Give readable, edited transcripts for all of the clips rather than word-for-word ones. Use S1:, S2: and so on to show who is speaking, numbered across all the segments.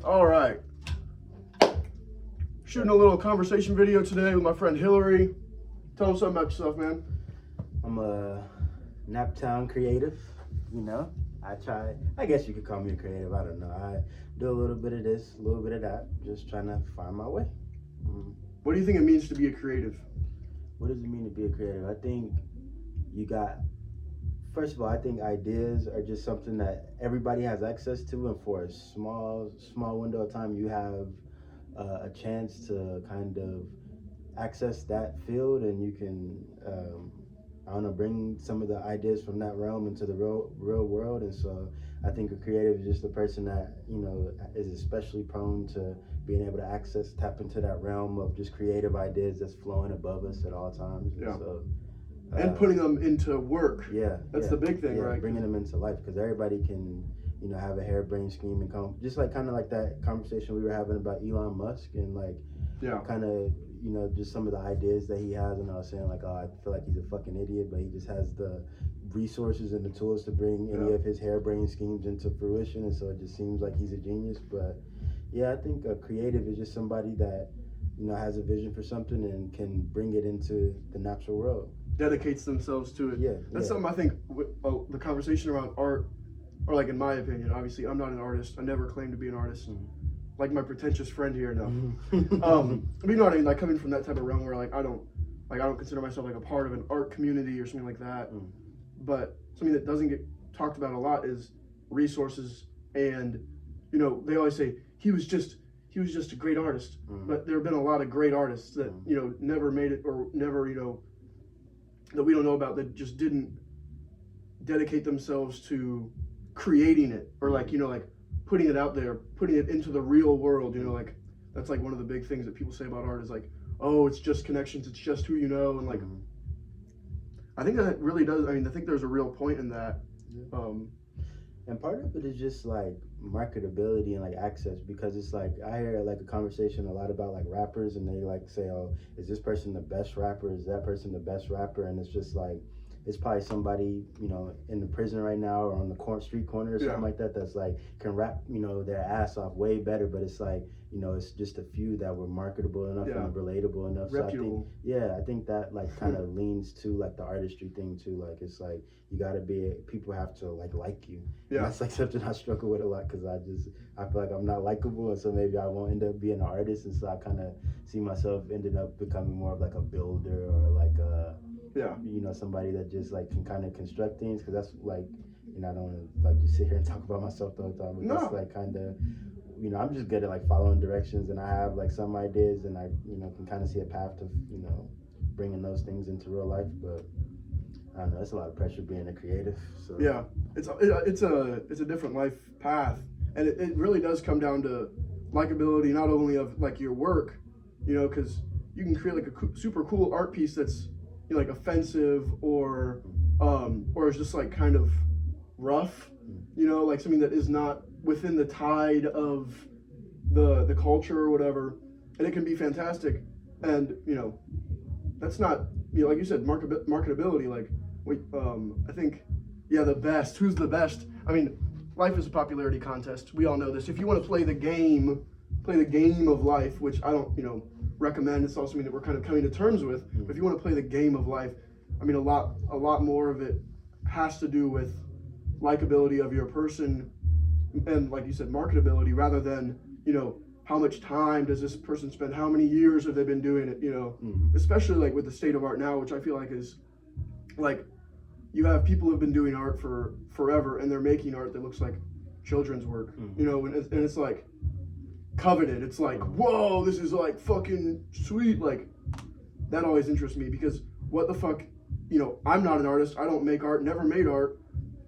S1: All right. Shooting a little conversation video today with my friend Hillary. Tell him something about yourself, man.
S2: I'm a Naptown creative, you know. I guess you could call me a creative, I don't know. I do a little bit of this, a little bit of that, just trying to find my way.
S1: What do you think it means to be a creative?
S2: What does it mean to be a creative? I think first of all, I think ideas are just something that everybody has access to, and for a small window of time, you have a chance to kind of access that field, and you can I don't know, bring some of the ideas from that realm into the real world. And so I think a creative is just a person that, you know, is especially prone to being able to tap into that realm of just creative ideas that's flowing above us at all times.
S1: Yeah.
S2: And so
S1: and putting them into work. That's the big thing, right?
S2: Bringing them into life, because everybody can, you know, have a harebrained scheme and come, just like kind of like that conversation we were having about Elon Musk and like, kind of, you know, just some of the ideas that he has. And I was saying like, oh, I feel like he's a fucking idiot, but he just has the resources and the tools to bring any of his harebrained schemes into fruition. And so it just seems like he's a genius. But yeah, I think a creative is just somebody that, you know, has a vision for something and can bring it into the natural world.
S1: Dedicates themselves to it. That's something I think the conversation around art, or like in my opinion, obviously I'm not an artist. I never claimed to be an artist. Like my pretentious friend here, no. But you know what I mean? Like coming from that type of realm where like I don't consider myself like a part of an art community or something like that. But something that doesn't get talked about a lot is resources. And you know, they always say he was just a great artist. But there have been a lot of great artists that you know never made it, or never, you know, that we don't know about, that just didn't dedicate themselves to creating it, or like, you know, like putting it out there, putting it into the real world. You know, like that's like one of the big things that people say about art is like, oh, it's just connections, it's just who you know. And like I think that really does, I mean, I think there's a real point in that.
S2: And part of it is just like marketability and like access, because it's like I hear like a conversation a lot about like rappers, and they like say, oh, is this person the best rapper, is that person the best rapper? And it's just like, it's probably somebody, you know, in the prison right now or on the street corner or something like that, that's like can rap, you know, their ass off way better. But it's like, you know, it's just a few that were marketable enough and relatable enough.
S1: Reputable.
S2: So I think that like kind of leans to like the artistry thing too. Like it's like you gotta people have to like you. And that's like something I struggle with a lot, because I feel like I'm not likable, and so maybe I won't end up being an artist. And so I kind of see myself ending up becoming more of like a builder, or like you know, somebody that just like can kind of construct things, because that's like, you know, I don't want to like just sit here and talk about myself the whole time, but that's like kind of, you know, I'm just good at like following directions, and I have like some ideas, and I, you know, can kind of see a path to, you know, bringing those things into real life. But I don't know, it's a lot of pressure being a creative. So
S1: yeah, it's a different life path, and it really does come down to likability, not only of like your work, you know, because you can create like a super cool art piece that's, you know, like offensive, or is just like kind of rough, you know, like something that is not within the tide of the culture or whatever, and it can be fantastic. And you know, that's not, you know, like you said, marketability. Like I think, the best. Who's the best? I mean, life is a popularity contest. We all know this. If you want to play the game of life, which I don't, you know, recommend. It's also something that we're kind of coming to terms with. But if you want to play the game of life, I mean, a lot more of it has to do with likability of your person, and like you said, marketability, rather than, you know, how much time does this person spend, how many years have they been doing it, you know. Especially like with the state of art now, which I feel like is like, you have people who've been doing art for forever, and they're making art that looks like children's work, you know, and it's like coveted. It's like, whoa, this is like fucking sweet. Like that always interests me, because what the fuck, you know, I'm not an artist, I don't make art, never made art,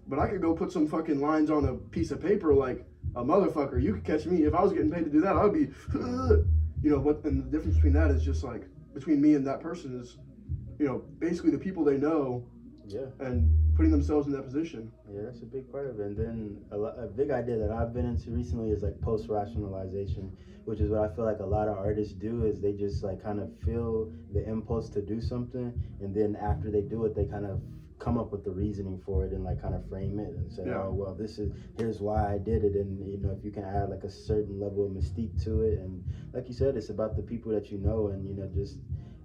S1: but I could go put some fucking lines on a piece of paper like a motherfucker. You could catch me if I was getting paid to do that. I would be you know, what, and the difference between that is just like, between me and that person is, you know, basically the people they know, and putting themselves in that position.
S2: Yeah, that's a big part of it. And then a big idea that I've been into recently is like post-rationalization, which is what I feel like a lot of artists do, is they just like kind of feel the impulse to do something, and then after they do it, they kind of come up with the reasoning for it and like kind of frame it and say,
S1: Yeah.
S2: oh well, here's why I did it, and you know, if you can add like a certain level of mystique to it, and like you said, it's about the people that you know, and you know, just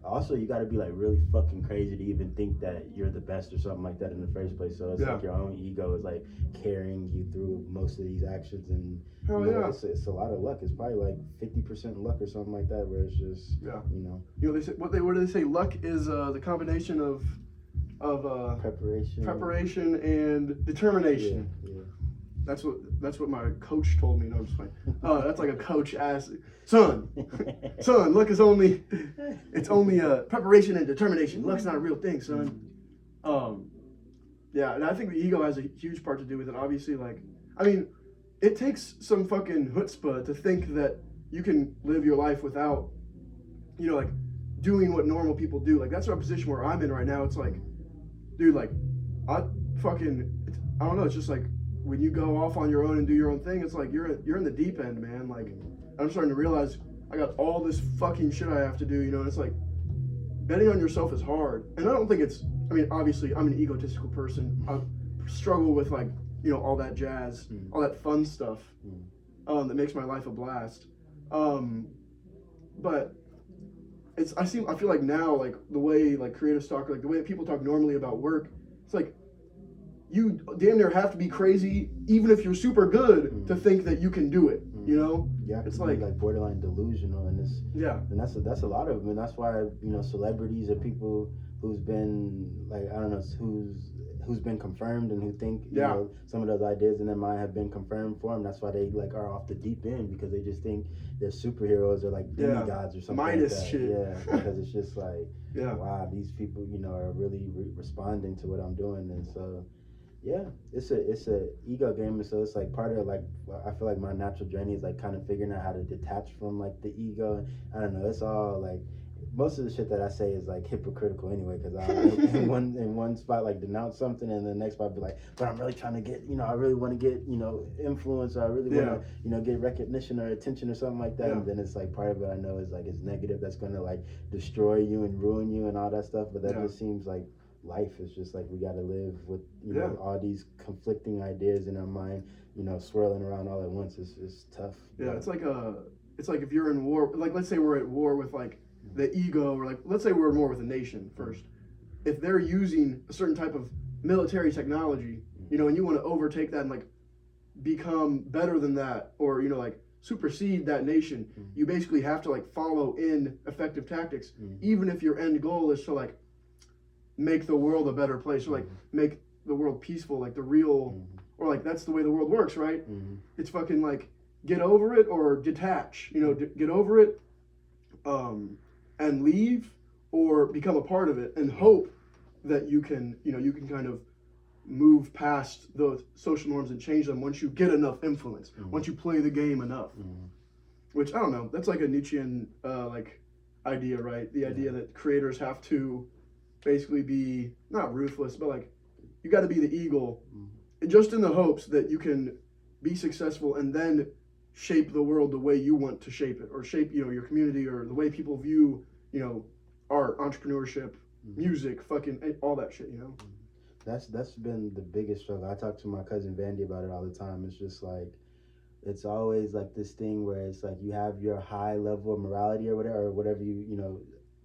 S2: also you got to be like really fucking crazy to even think that you're the best or something like that in the first place. So it's
S1: Yeah.
S2: like your own ego is like carrying you through most of these actions, and
S1: Hell
S2: you know,
S1: yeah.
S2: it's a lot of luck. It's probably like 50% luck or something like that, where it's just
S1: Yeah.
S2: you know,
S1: They say what do they say? Luck is the combination of preparation and determination.
S2: Yeah.
S1: That's what my coach told me. No, I'm just fine. That's like a coach asked, son, luck is only preparation and determination. Luck's not a real thing, son. Yeah, and I think the ego has a huge part to do with it. Obviously, like, I mean, it takes some fucking chutzpah to think that you can live your life without, you know, like, doing what normal people do. Like, that's our position where I'm in right now. It's like, dude, like, I don't know. It's just like when you go off on your own and do your own thing, it's like you're in the deep end, man. Like, I'm starting to realize I got all this fucking shit I have to do, you know. And it's like betting on yourself is hard, and I don't think it's. I mean, obviously, I'm an egotistical person. I struggle with like, you know, all that jazz, all that fun stuff that makes my life a blast. But I feel like now, like the way like creatives talk, like the way that people talk normally about work, it's like you damn near have to be crazy, even if you're super good, to think that you can do it. You know,
S2: yeah,
S1: it's
S2: like borderline delusional, and that's a lot of them, and that's why, you know, celebrities are people who's been like, I don't know, who's been confirmed and who think you know some of those ideas in their mind have been confirmed for them. That's why they like are off the deep end, because they just think they're superheroes or like demigods or something
S1: Midas
S2: like that.
S1: shit.
S2: Yeah, because it's just like wow, these people, you know, are really responding to what I'm doing, and so. Yeah, it's a ego game, and so it's like part of like, I feel like my natural journey is like kind of figuring out how to detach from like the ego. I don't know, it's all like most of the shit that I say is like hypocritical anyway, because I in one spot like denounce something, and the next spot be like, but I'm really trying to get, you know, I really want to get, you know, influence, or I really want to, you know, get recognition or attention or something like that. And then it's like part of it I know is like it's negative, that's gonna like destroy you and ruin you and all that stuff, but that just seems like life is just like we got to live with, you know, all these conflicting ideas in our mind, you know, swirling around all at once. It's tough.
S1: Yeah, it's like if you're in war, like let's say we're at war with like the ego, or like let's say we're at war with a nation first. If they're using a certain type of military technology, you know, and you want to overtake that and like become better than that, or, you know, like supersede that nation, you basically have to like follow in effective tactics, even if your end goal is to like make the world a better place, or like make the world peaceful, like the real, or like that's the way the world works, right? It's fucking like get over it or detach, you know, get over it and leave, or become a part of it and hope that you can, you know, you can kind of move past those social norms and change them once you get enough influence, once you play the game enough. Which, I don't know, that's like a Nietzschean like idea, right? The idea that creators have to basically be not ruthless, but like you got to be the eagle, just in the hopes that you can be successful and then shape the world the way you want to shape it, or shape, you know, your community, or the way people view, you know, art, entrepreneurship, music, fucking all that shit, you know.
S2: That's been the biggest struggle. I talk to my cousin Vandy about it all the time. It's just like, it's always like this thing where it's like you have your high level of morality or whatever you know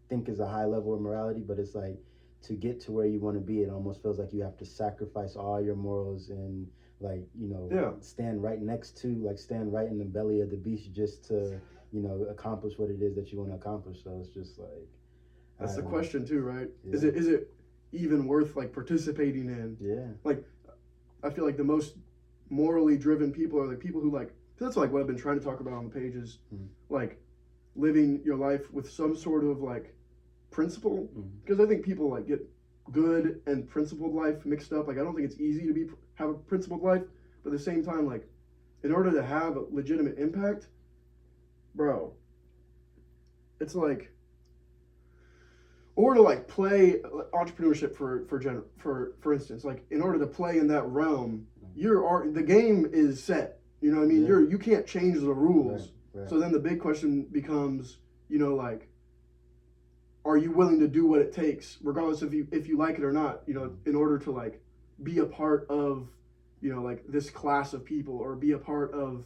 S2: think is a high level of morality, but it's like to get to where you want to be, it almost feels like you have to sacrifice all your morals and like, you know, stand right in the belly of the beast just to, you know, accomplish what it is that you want to accomplish. So it's just like,
S1: that's the question too, right? Is it even worth like participating in? Like, I feel like the most morally driven people are the people who like, that's like what I've been trying to talk about on the pages, like living your life with some sort of like principle, because I think people like get good and principled life mixed up. Like, I don't think it's easy to have a principled life, but at the same time, like, in order to have a legitimate impact, bro, it's like, or to like play entrepreneurship for instance, like in order to play in that realm, the game is set. You know what I mean? You can't change the rules. Right. So then the big question becomes, you know, like, are you willing to do what it takes, regardless if you like it or not, you know, in order to like be a part of, you know, like this class of people, or be a part of,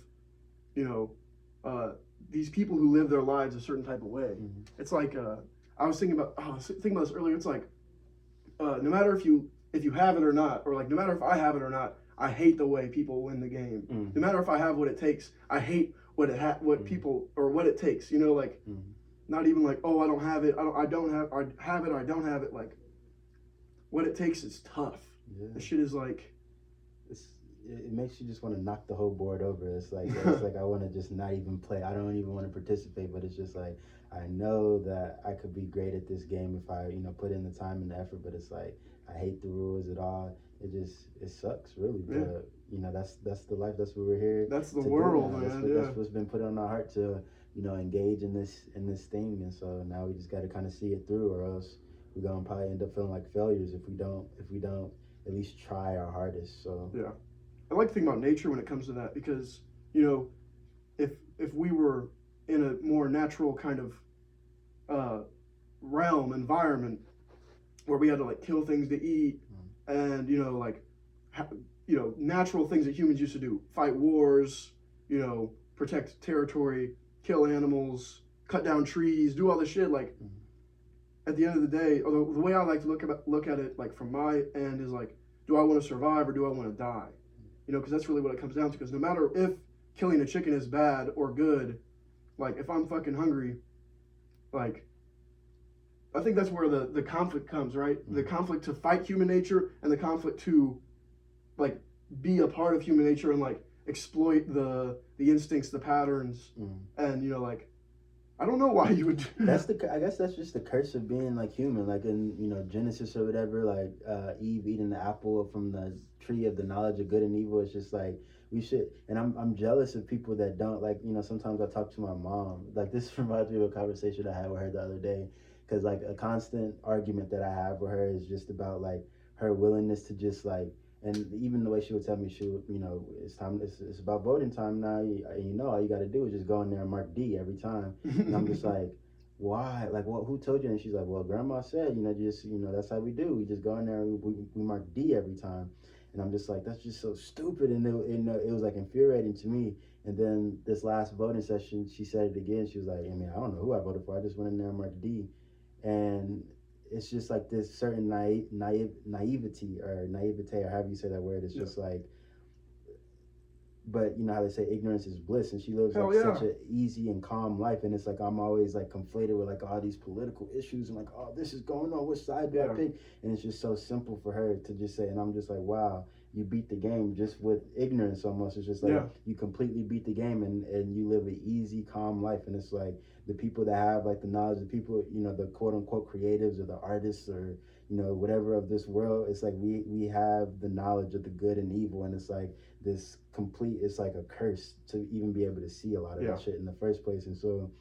S1: you know, these people who live their lives a certain type of way. It's like I was thinking about this earlier. It's like no matter if you have it or not, or like no matter if I have it or not, I hate the way people win the game. No matter if I have what it takes, I hate what people, or what it takes. You know, like not even like, oh, I don't have it. I don't have it. Or I don't have it. Like what it takes is tough.
S2: Yeah.
S1: The shit is like.
S2: It makes you just want to knock the whole board over. It's like I want to just not even play. I don't even want to participate, but it's just like I know that I could be great at this game if I, you know, put in the time and the effort, but it's like I hate the rules at all. It sucks really.
S1: Yeah.
S2: But you know, that's the life. That's what we're here.
S1: That's the world, man.
S2: That's what's been put on our heart to, you know, engage in this thing, and so now we just got to kind of see it through, or else we're gonna probably end up feeling like failures if we don't at least try our hardest. So
S1: yeah. I like to think about nature when it comes to that, because, you know, if we were in a more natural kind of environment where we had to like kill things to eat, and, you know, like you know, natural things that humans used to do, fight wars, you know, protect territory, kill animals, cut down trees, do all this shit, like at the end of the day, or the way I like to look at it, like from my end, is like, do I want to survive or do I want to die? You know, because that's really what it comes down to. Because no matter if killing a chicken is bad or good, like if I'm fucking hungry, like I think that's where the conflict comes, right? The conflict to fight human nature, and the conflict to like be a part of human nature and like exploit the instincts, the patterns, and, you know, like I don't know why you would do that.
S2: I guess that's just the curse of being like human, like in, you know, Genesis or whatever, like Eve eating the apple from the tree of the knowledge of good and evil. It's just like we should, and I'm jealous of people that don't, like, you know, sometimes I talk to my mom, like this reminds me of a conversation I had with her the other day, because like a constant argument that I have with her is just about like her willingness to just like, and even the way she would tell me, she would, you know, it's about voting time now. You know, all you got to do is just go in there and mark D every time. And I'm just like, why? Like, well, who told you? And she's like, well, grandma said, you know, just, you know, that's how we do. We just go in there and we mark D every time. And I'm just like, that's just so stupid. And it was like infuriating to me. And then this last voting session, she said it again. She was like, I mean, I don't know who I voted for. I just went in there and marked D. And it's just like this certain naivety or however you say that word. It's just like, but you know how they say ignorance is bliss, and she lives like such an easy and calm life, and it's like I'm always like conflated with like all these political issues and like, oh, this is going on, which side do I pick? And it's just so simple for her to just say, and I'm just like, wow, you beat the game just with ignorance almost. It's just like you completely beat the game, and you live an easy, calm life. And it's like the people that have like the knowledge, the people, you know, the quote unquote creatives or the artists or, you know, whatever of this world, it's like we have the knowledge of the good and evil, and it's like this complete, it's like a curse to even be able to see a lot of that shit in the first place. And so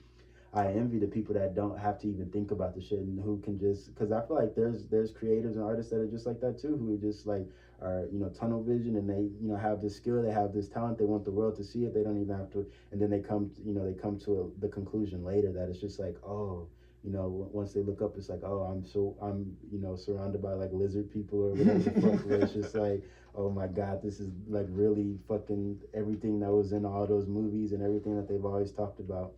S2: I envy the people that don't have to even think about the shit, and who can just, because I feel like there's creatives and artists that are just like that too, who just like are, you know, tunnel vision, and they, you know, have this skill, they have this talent, they want the world to see it, they don't even have to, and then they come to the conclusion later that it's just like, oh, you know, once they look up, it's like, oh, I'm you know, surrounded by like lizard people or whatever the fuck, where it's just like, oh my God, this is like really fucking everything that was in all those movies and everything that they've always talked about.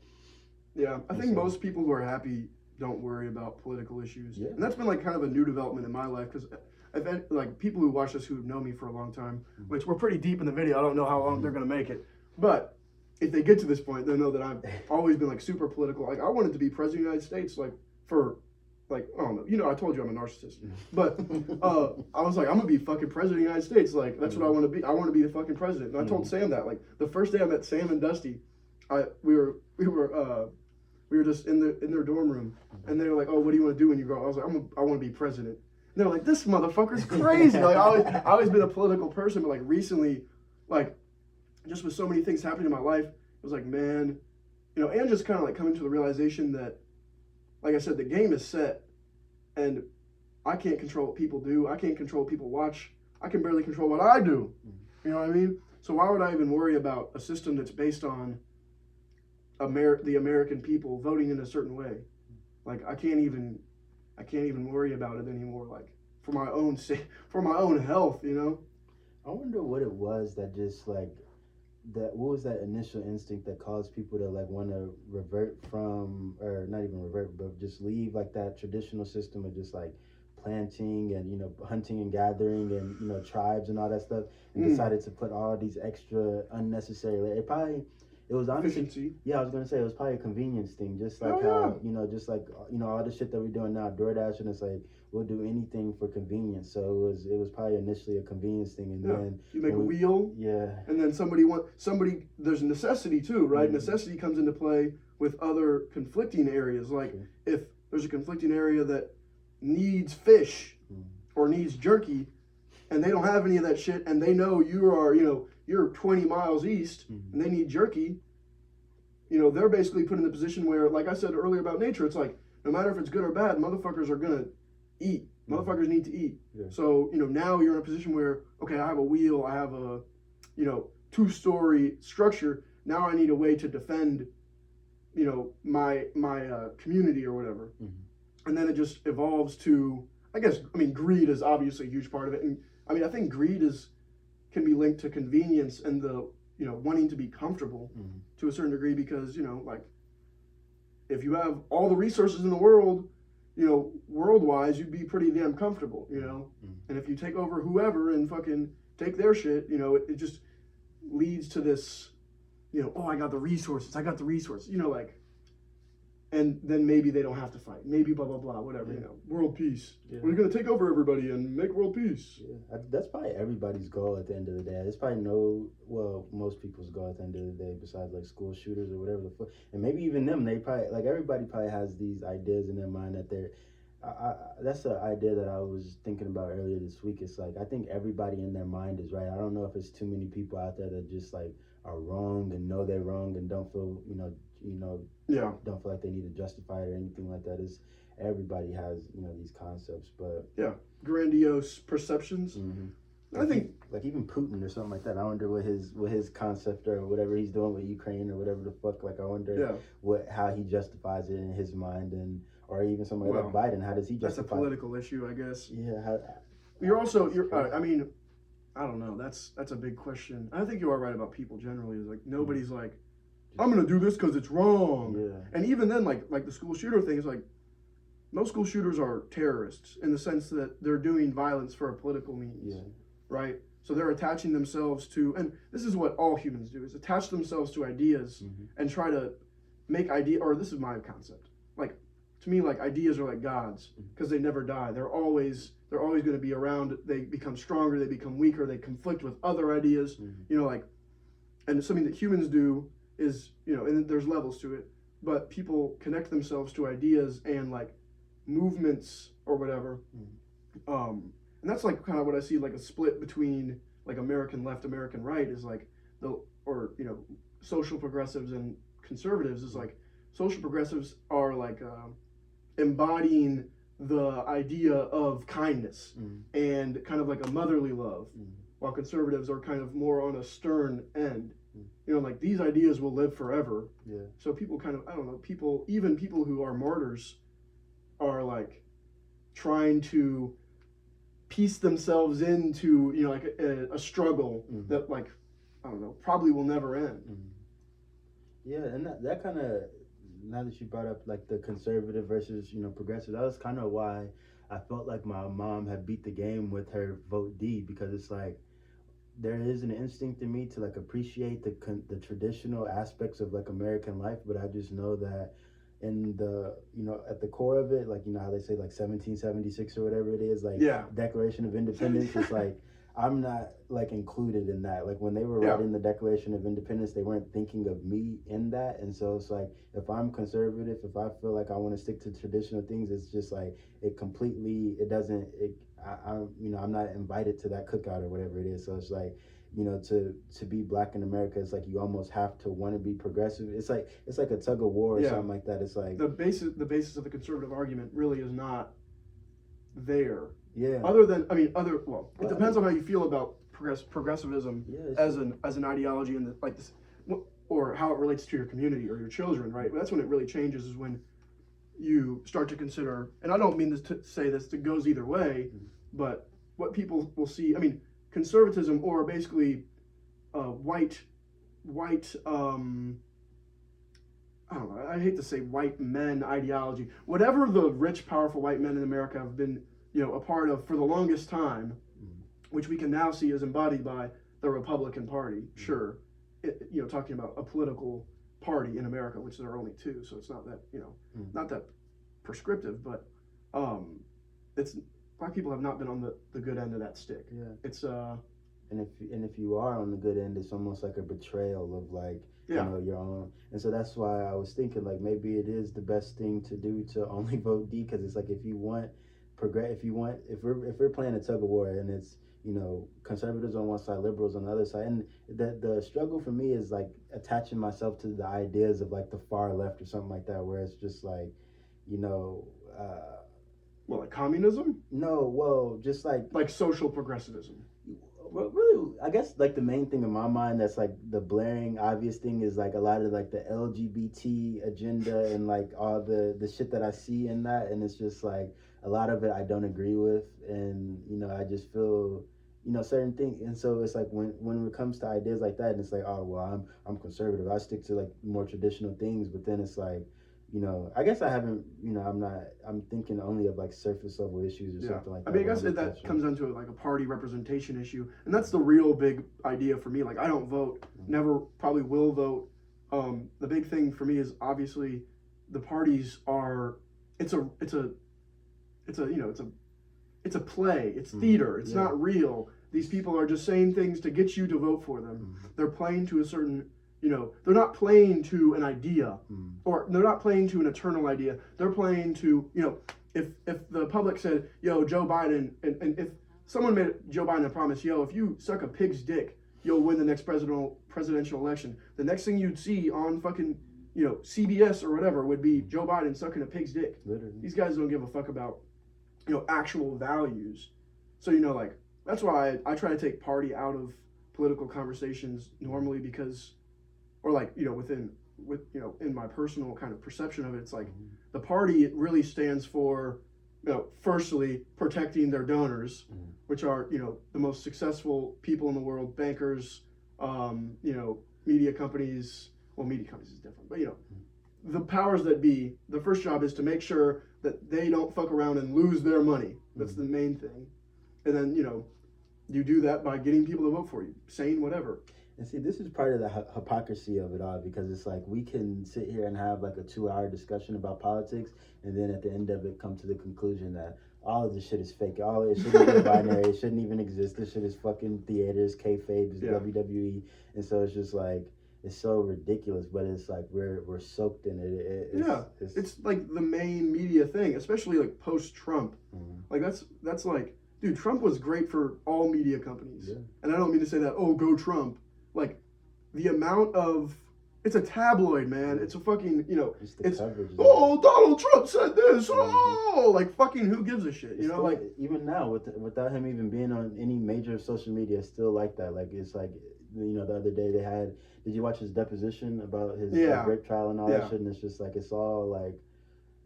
S1: Yeah, I think most people who are happy don't worry about political issues. Yeah. And that's been like kind of a new development in my life, because I've had like people who watch this who know me for a long time, which we're pretty deep in the video. I don't know how long they're going to make it. But if they get to this point, they'll know that I've always been like super political. Like I wanted to be president of the United States, like for like, I don't know, you know, I told you I'm a narcissist, but I was like, I'm gonna be fucking president of the United States. Like that's what I want to be. I want to be the fucking president. And I told Sam that, like the first day I met Sam and Dusty, we were just in their dorm room, and they were like, oh, what do you want to do when you grow up? I was like, I want to be president. And they're like, this motherfucker's crazy. Like I always been a political person, but like recently, like just with so many things happening in my life, it was like, man, you know, and just kind of like coming to the realization that, like I said, the game is set, and I can't control what people do. I can't control what people watch. I can barely control what I do. You know what I mean? So why would I even worry about a system that's based on the American people voting in a certain way? like I can't even worry about it anymore. Like for my own for my own health, you know.
S2: I wonder what it was that just like that. What was that initial instinct that caused people to like want to revert from, or not even revert, but just leave like that traditional system of just like planting and hunting and gathering and tribes and all that stuff, and decided to put all these extra unnecessary. It was honestly,
S1: Efficiency.
S2: yeah, I was gonna say it was probably a convenience thing, just like how just like all the shit that we're doing now, DoorDash, and it's like we'll do anything for convenience. So it was probably initially a convenience thing, and then
S1: you make a wheel, and then somebody there's necessity too, right? Necessity comes into play with other conflicting areas, like if there's a conflicting area that needs fish or needs jerky, and they don't have any of that shit, and they know you're 20 miles east and they need jerky, they're basically put in the position where, like I said earlier about nature, it's like no matter if it's good or bad, motherfuckers are gonna eat. Motherfuckers need to eat. Yeah. So now you're in a position where, okay, I have a wheel, I have a 2-story structure. Now I need a way to defend my community or whatever. And then it just evolves to, greed is obviously a huge part of it, and I think greed can be linked to convenience and the wanting to be comfortable to a certain degree, because like if you have all the resources in the world, world-wise, you'd be pretty damn comfortable, and if you take over whoever and fucking take their shit, it just leads to this, oh, I got the resources, like, and then maybe they don't have to fight. Maybe blah, blah, blah, whatever, world peace. Yeah. We're going to take over everybody and make world peace.
S2: Yeah. That's probably everybody's goal at the end of the day. It's probably most people's goal at the end of the day, besides like school shooters or whatever the fuck. And maybe even them, they probably, like everybody probably has these ideas in their mind that that's the idea that I was thinking about earlier this week. It's like, I think everybody in their mind is right. I don't know if it's too many people out there that just like are wrong and know they're wrong and don't feel, don't feel like they need to justify it or anything like that. Is everybody has these concepts, but
S1: grandiose perceptions.
S2: I think like even Putin or something like that. I wonder what his concept or whatever he's doing with Ukraine or whatever the fuck. Like I wonder how he justifies it in his mind, and or even somebody like Biden. How does he justify?
S1: That's a political issue, I guess.
S2: Yeah.
S1: I don't know. That's a big question. I think you are right about people generally. Is like nobody's like, I'm gonna do this because it's wrong. Yeah. And even then, like the school shooter thing is like, most school shooters are terrorists in the sense that they're doing violence for a political means, right? So they're attaching themselves to, and this is what all humans do, is attach themselves to ideas and try to make or this is my concept. Like to me, like ideas are like gods because they never die. They're always going to be around. They become stronger. They become weaker. They conflict with other ideas. And something that humans do is, and there's levels to it, but people connect themselves to ideas and like movements or whatever. And that's like kind of what I see, like a split between like American left, American right is like social progressives and conservatives is like social progressives are like embodying the idea of kindness and kind of like a motherly love, while conservatives are kind of more on a stern end. Like these ideas will live forever. Yeah. So people kind of, I don't know, even people who are martyrs are like trying to piece themselves into, like a struggle that like, I don't know, probably will never end.
S2: Yeah. And that kind of, now that you brought up like the conservative versus, progressive, that was kind of why I felt like my mom had beat the game with her vote D, because it's like, there is an instinct in me to like appreciate the traditional aspects of like American life, but I just know that in the at the core of it, like how they say like 1776 or whatever it is, like Declaration of Independence, it's like I'm not like included in that. Like when they were writing the Declaration of Independence, they weren't thinking of me in that, and so it's like if I'm conservative, if I feel like I want to stick to traditional things, it's just like I'm not invited to that cookout or whatever it is. So it's like, to be black in America, it's like you almost have to want to be progressive. It's like a tug of war or something like that. It's like
S1: the basis of the conservative argument really is not there.
S2: Yeah.
S1: It depends on how you feel about progressivism as an ideology and or how it relates to your community or your children, right? But that's when it really changes, is when you start to consider, and I don't mean this to say this it goes either way, but what people will see, I mean, conservatism or basically white, I don't know, I hate to say white men ideology, whatever the rich, powerful white men in America have been, a part of for the longest time, which we can now see is embodied by the Republican Party, sure, talking about a political party in America, which there are only two, so it's not that, not that prescriptive, but it's black people have not been on the good end of that stick.
S2: Yeah.
S1: It's
S2: and if you are on the good end, it's almost like a betrayal of like your own. And so that's why I was thinking like maybe it is the best thing to do to only vote D, because it's like if we're playing a tug of war and it's conservatives on one side, liberals on the other side, and the struggle for me is like attaching myself to the ideas of like the far left or something like that, where it's just like
S1: like communism?
S2: No, well, just like
S1: social progressivism.
S2: Well, really, I guess like the main thing in my mind that's like the blaring obvious thing is like a lot of like the LGBT agenda and like all the shit that I see in that, and it's just like a lot of it I don't agree with, and I just feel certain things, and so it's like when it comes to ideas like that, and it's like, oh well, I'm conservative, I stick to like more traditional things, but then it's like I guess I haven't, I'm thinking only of like surface level issues or something like that.
S1: I mean, I guess that comes down to like a party representation issue. And that's the real big idea for me. Like, I don't vote, never probably will vote. The big thing for me is obviously the parties are, it's a play, it's theater, it's not real. These people are just saying things to get you to vote for them. They're playing to a certain, they're not playing to an idea, or they're not playing to an eternal idea. They're playing to, if the public said, yo, Joe Biden, and if someone made Joe Biden a promise, yo, if you suck a pig's dick, you'll win the next presidential election. The next thing you'd see on fucking, CBS or whatever would be Joe Biden sucking a pig's dick.
S2: Literally.
S1: These guys don't give a fuck about, actual values. So, like, that's why I try to take party out of political conversations normally, because or like in my personal kind of perception of it, it's like the party really stands for firstly protecting their donors, which are the most successful people in the world, bankers, media companies. Well, media companies is different, but the powers that be, the first job is to make sure that they don't fuck around and lose their money. That's the main thing. And then you do that by getting people to vote for you, saying whatever.
S2: And see, this is part of the hypocrisy of it all, because it's like we can sit here and have like a 2-hour discussion about politics, and then at the end of it come to the conclusion that all of this shit is fake. All it shouldn't be binary. It shouldn't even exist. This shit is fucking theaters, kayfabe, it's WWE, and so it's just like it's so ridiculous. But it's like we're soaked in it.
S1: It's like the main media thing, especially like post Trump. Like that's like, dude, Trump was great for all media companies, and I don't mean to say that. Oh, go Trump. Like, the amount of, it's a tabloid, man. It's a fucking, it's, oh, Donald Trump said this. Oh, like, fucking who gives a shit,
S2: still, like, even now, without him even being on any major social media, it's still like that. Like, it's like, the other day they had, did you watch his deposition about his rape trial and all that shit? And it's just like, it's all like,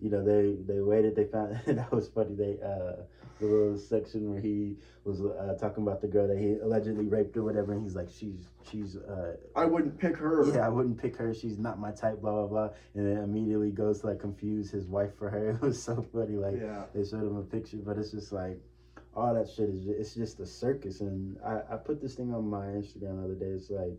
S2: they waited, they found, that was funny, the little section where he was talking about the girl that he allegedly raped or whatever, and he's like, she's
S1: I wouldn't pick her.
S2: Yeah, I wouldn't pick her, she's not my type, blah, blah, blah, and then immediately goes to like confuse his wife for her. It was so funny, like, they showed him a picture, but it's just like, all that shit it's just a circus. And I put this thing on my Instagram the other day, it's like,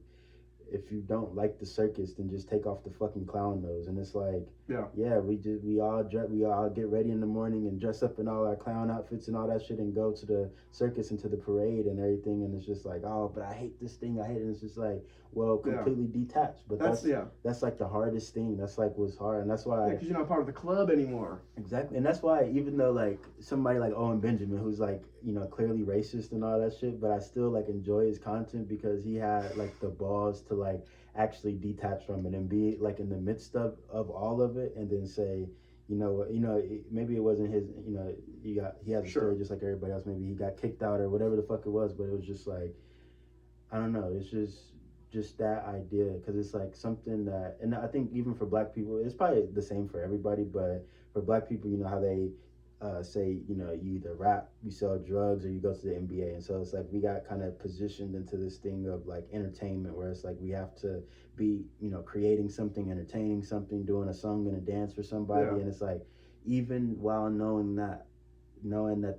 S2: if you don't like the circus, then just take off the fucking clown nose. And it's like, we all get ready in the morning and dress up in all our clown outfits and all that shit and go to the circus and to the parade and everything. And it's just like, oh, but I hate this thing. I hate it. And it's just like, well, completely detached. But that's like the hardest thing. That's like what's hard, and that's why.
S1: Because you're not part of the club anymore.
S2: Exactly, and that's why even though like somebody like Owen Benjamin, who's like clearly racist and all that shit, but I still like enjoy his content because he had like the balls to like actually detach from it and be like in the midst of all of it, and then say, maybe it wasn't his, he has a story just like everybody else. Maybe he got kicked out or whatever the fuck it was, but it was just like, I don't know. It's just just that idea, because it's like something that, and I think even for Black people, it's probably the same for everybody, but for Black people, you know how they say, you know, you either rap, you sell drugs, or you go to the NBA. And so it's like we got kind of positioned into this thing of like entertainment, where it's like we have to be, you know, creating something, entertaining something, doing a song and a dance for somebody.
S1: Yeah.
S2: And it's like, even while knowing that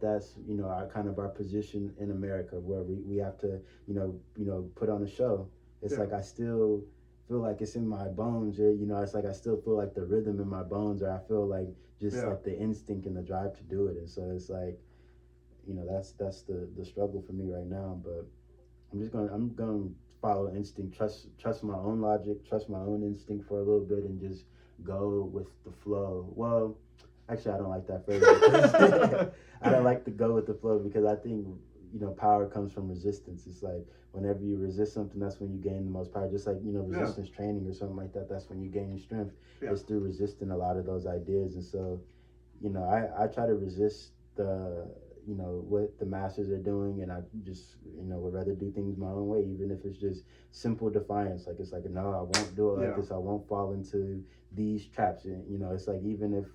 S2: that's, you know, our kind of our position in America, where we have to, you know, put on a show. It's like I still feel like it's in my bones, or, you know, it's like I still feel like the rhythm in my bones, or I feel like just like the instinct and the drive to do it. And so it's like, you know, that's the struggle for me right now. But I'm gonna follow instinct, trust my own logic, trust my own instinct for a little bit, and just go with the flow. Well, actually, I don't like that phrase. I don't like to go with the flow, because I think, you know, power comes from resistance. It's like whenever you resist something, that's when you gain the most power. Just like, you know, resistance training or something like that, that's when you gain strength. It's through resisting a lot of those ideas. And so, you know, I try to resist you know, what the masses are doing, and I just, you know, would rather do things my own way, even if it's just simple defiance. Like, it's like, no, I won't do it like this. I won't fall into these traps. And, you know, it's like, even if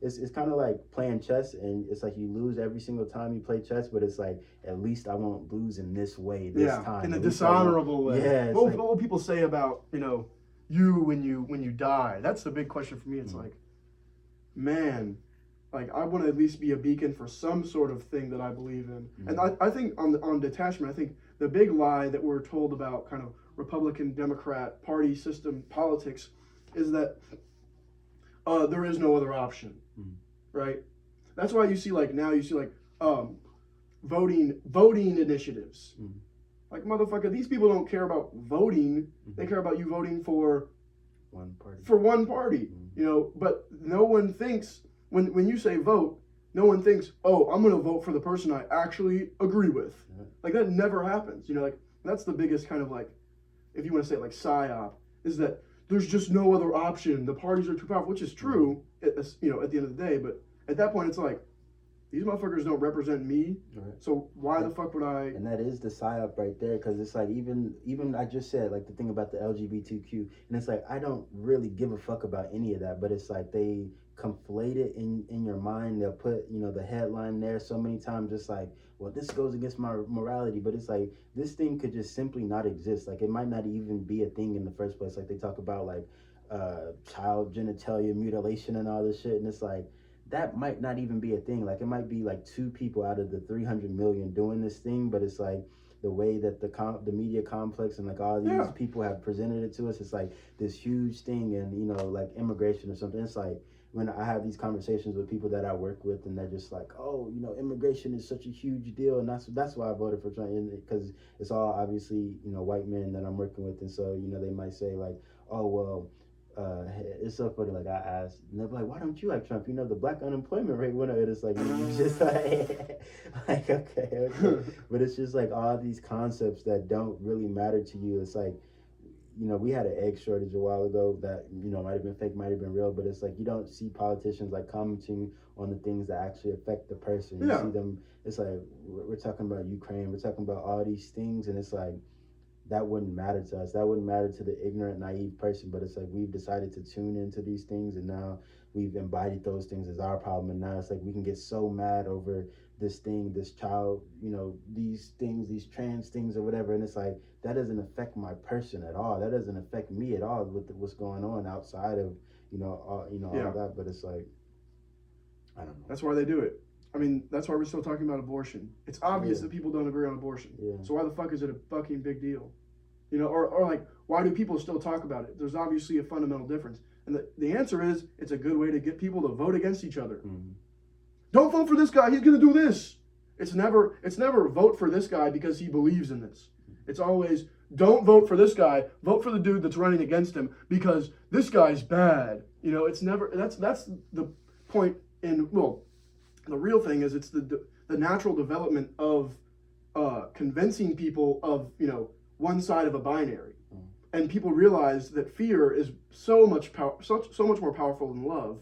S2: it's kind of like playing chess, and it's like you lose every single time you play chess, but it's like, at least I won't lose in this way this time.
S1: In a dishonorable way.
S2: Yeah.
S1: What will people say about, you know, you when you die? That's the big question for me. It's like, man, like, I want to at least be a beacon for some sort of thing that I believe in. And I think on detachment, I think the big lie that we're told about kind of Republican, Democrat, party system politics is that there is no other option, right? That's why you see like voting initiatives. Like, motherfucker, these people don't care about voting. They care about you voting for one party. You know, but no one thinks, when you say vote, no one thinks, oh, I'm going to vote for the person I actually agree with. Like, that never happens. You know, like, that's the biggest kind of, like, if you want to say it, like, psyop, is that there's just no other option. The parties are too powerful, which is true, you know, at the end of the day. But at that point, it's like, these motherfuckers don't represent me, so why the fuck would I?
S2: And that is the psyop right there, because it's like, even I just said, like, the thing about the LGBTQ, and it's like, I don't really give a fuck about any of that, but it's like they conflate it in your mind. They'll put, you know, the headline there so many times, just like, well, this goes against my morality, but it's like, this thing could just simply not exist. Like, it might not even be a thing in the first place. Like, they talk about, like, child genitalia mutilation and all this shit, and it's like, that might not even be a thing. Like, it might be like 2 people out of the 300 million doing this thing, but it's like the way that the media complex and like all these people have presented it to us, it's like this huge thing. And, you know, like immigration or something, it's like, when I have these conversations with people that I work with, and they're just like, oh, you know, immigration is such a huge deal, and that's why I voted for Trump, because it's all obviously, you know, white men that I'm working with. And so, you know, they might say like, oh, well, it's so funny. Like, I asked, and they're like, why don't you like Trump? You know, the black unemployment rate went up. It's like, you just like okay. But it's just like all these concepts that don't really matter to you. It's like, you know, we had an egg shortage a while ago that, you know, might have been fake, might have been real, but it's like, you don't see politicians like commenting on the things that actually affect the person. You see them, it's like, we're talking about Ukraine, we're talking about all these things, and it's like, that wouldn't matter to us. That wouldn't matter to the ignorant, naive person. But it's like, we've decided to tune into these things, and now we've embodied those things as our problem. And now it's like, we can get so mad over this thing, this child, you know, these things, these trans things or whatever. And it's like, that doesn't affect my person at all. That doesn't affect me at all with what's going on outside of, all that. But it's like, I don't know.
S1: That's why they do it. I mean, that's why we're still talking about abortion. It's obvious that people don't agree on abortion. So why the fuck is it a fucking big deal? You know, or like, why do people still talk about it? There's obviously a fundamental difference. And the answer is, it's a good way to get people to vote against each other. Don't vote for this guy, he's gonna do this. It's never vote for this guy because he believes in this. It's always, don't vote for this guy, vote for the dude that's running against him because this guy's bad. You know, it's never, that's the point in, well, the real thing is, it's the natural development of convincing people of, you know, one side of a binary. And people realize that fear is so much more powerful than love.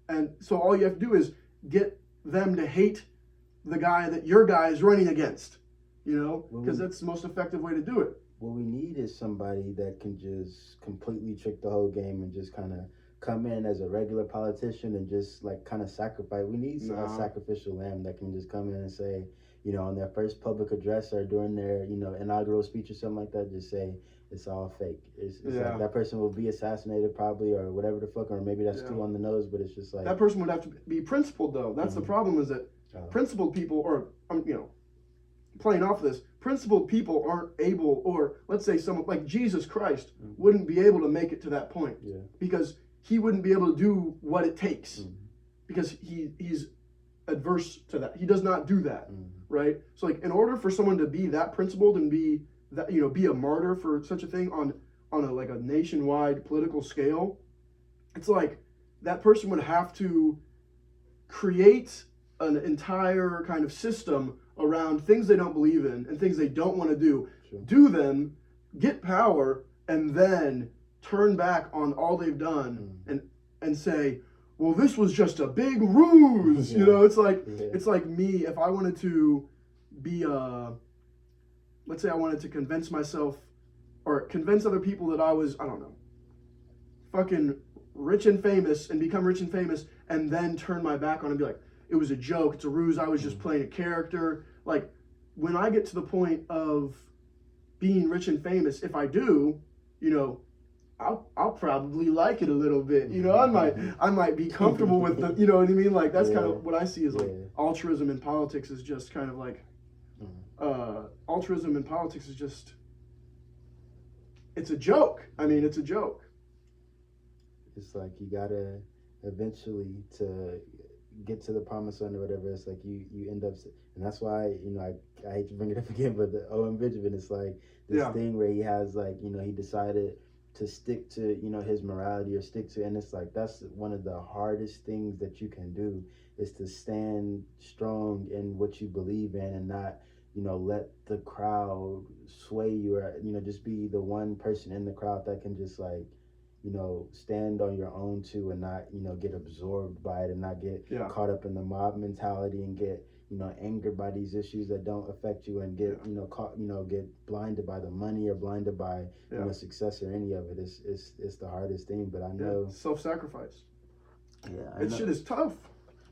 S1: And so all you have to do is get them to hate the guy that your guy is running against, you know, because that's the most effective way to do it.
S2: what we need is somebody that can just completely trick the whole game and just kind of come in as a regular politician and just like kind of sacrifice. We need a sacrificial lamb that can just come in and say, you know, on their first public address or during their, you know, inaugural speech or something like that, just say it's all fake. It's like that person will be assassinated probably or whatever the fuck, or maybe that's too on the nose, but it's just like
S1: that person would have to be principled though. That's the problem, is that principled people, or you know, playing off of this, principled people aren't able, or let's say someone like Jesus Christ wouldn't be able to make it to that point because he wouldn't be able to do what it takes because he's adverse to that. He does not do that, right? So like, in order for someone to be that principled and be that, you know, be a martyr for such a thing on a like a nationwide political scale, it's like that person would have to create an entire kind of system around things they don't believe in and things they don't want to do, do them, get power, and then turn back on all they've done and say, well, this was just a big ruse. You know, it's like me, if I wanted to be let's say I wanted to convince myself or convince other people that I was, I don't know, fucking rich and famous and become rich and famous, and then turn my back on it and be like, it was a joke, it's a ruse, I was just playing a character. Like, when I get to the point of being rich and famous, if I do, you know, I'll probably like it a little bit. You know, I might be comfortable with the, you know what I mean? Like, that's kind of what I see as like altruism in politics is just kind of like, altruism in politics is just, it's a joke. I mean, it's a joke.
S2: It's like you gotta eventually to get to the promised land or whatever. It's like you end up, and that's why, you know, I hate to bring it up again, but the O.M. Benjamin, it's like this thing where he has like, you know, he decided to stick to, you know, his morality or stick to, and it's like that's one of the hardest things that you can do is to stand strong in what you believe in and not, you know, let the crowd sway you, or, you know, just be the one person in the crowd that can just like, you know, stand on your own too and not, you know, get absorbed by it and not get caught up in the mob mentality and get, you know, angered by these issues that don't affect you and get, you know, caught, you know, get blinded by the money or blinded by, you know, success or any of it. It's the hardest thing, but I know.
S1: Self-sacrifice.
S2: Yeah.
S1: That shit is tough.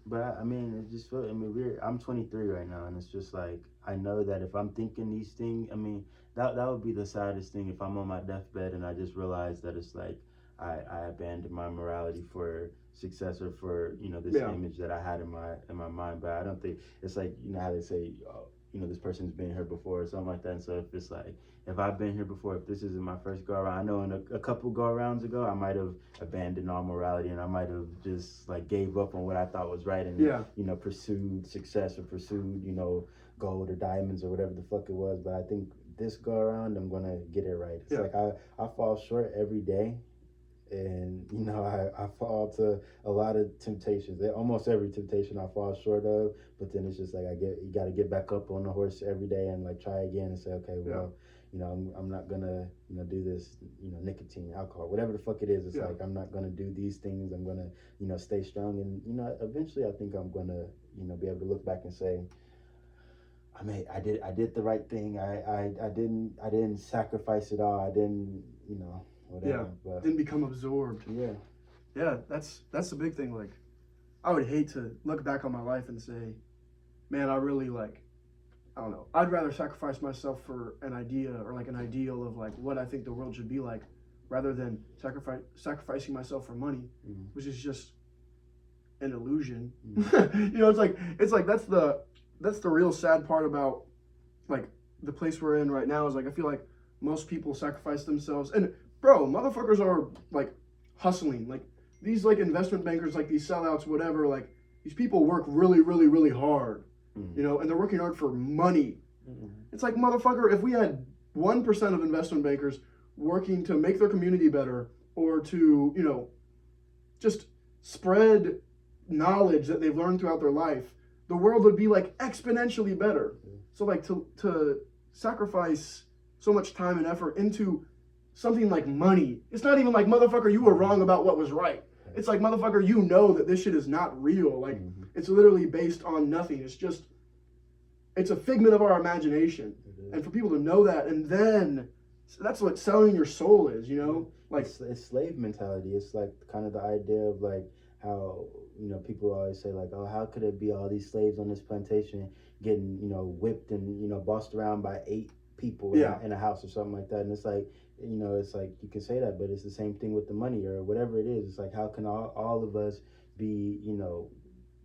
S2: But I mean, it just feels, I mean, I'm 23 right now, and it's just like, I know that if I'm thinking these things, I mean, that would be the saddest thing if I'm on my deathbed and I just realize that it's like, I abandoned my morality for success or for, you know, this image that I had in my mind. But I don't think it's like, you know how they say, oh, you know, this person's been here before or something like that. And so if it's like, if I've been here before, if this isn't my first go around, I know in a couple go arounds ago, I might have abandoned all morality and I might have just like gave up on what I thought was right and, you know, pursued success or pursued, you know, gold or diamonds or whatever the fuck it was. But I think this go around, I'm going to get it right. It's like I fall short every day. And, you know, I fall to a lot of temptations. Almost every temptation I fall short of, but then it's just like you got to get back up on the horse every day and like try again and say, okay, well, you know, I'm not gonna, you know, do this, you know, nicotine, alcohol, whatever the fuck it is. It's like I'm not gonna do these things. I'm gonna, you know, stay strong, and, you know, eventually I think I'm gonna, you know, be able to look back and say, I did the right thing. I didn't sacrifice it all. I didn't, you know. Whatever, but
S1: didn't become absorbed. That's the big thing. Like, I would hate to look back on my life and say, man, I really, like, I don't know, I'd rather sacrifice myself for an idea or like an ideal of like what I think the world should be like, rather than sacrificing myself for money, which is just an illusion. You know, it's like that's the real sad part about like the place we're in right now, is like I feel like most people sacrifice themselves. And bro, motherfuckers are like hustling. Like these like investment bankers, like these sellouts, whatever, like these people work really, really, really hard, you know, and they're working hard for money. It's like, motherfucker, if we had 1% of investment bankers working to make their community better or to, you know, just spread knowledge that they've learned throughout their life, the world would be like exponentially better. So like to sacrifice so much time and effort into something like money, it's not even like, motherfucker, you were wrong about what was right. It's like, motherfucker, you know that this shit is not real. Like, it's literally based on nothing. It's a figment of our imagination. And for people to know that and then that's what selling your soul is, you know? Like,
S2: it's slave mentality. It's like kind of the idea of like how, you know, people always say like, oh, how could it be all these slaves on this plantation getting, you know, whipped and, you know, bossed around by 8 people in a house or something like that. And it's like, you know, it's like you can say that, but it's the same thing with the money or whatever it is. It's like, how can all of us be, you know,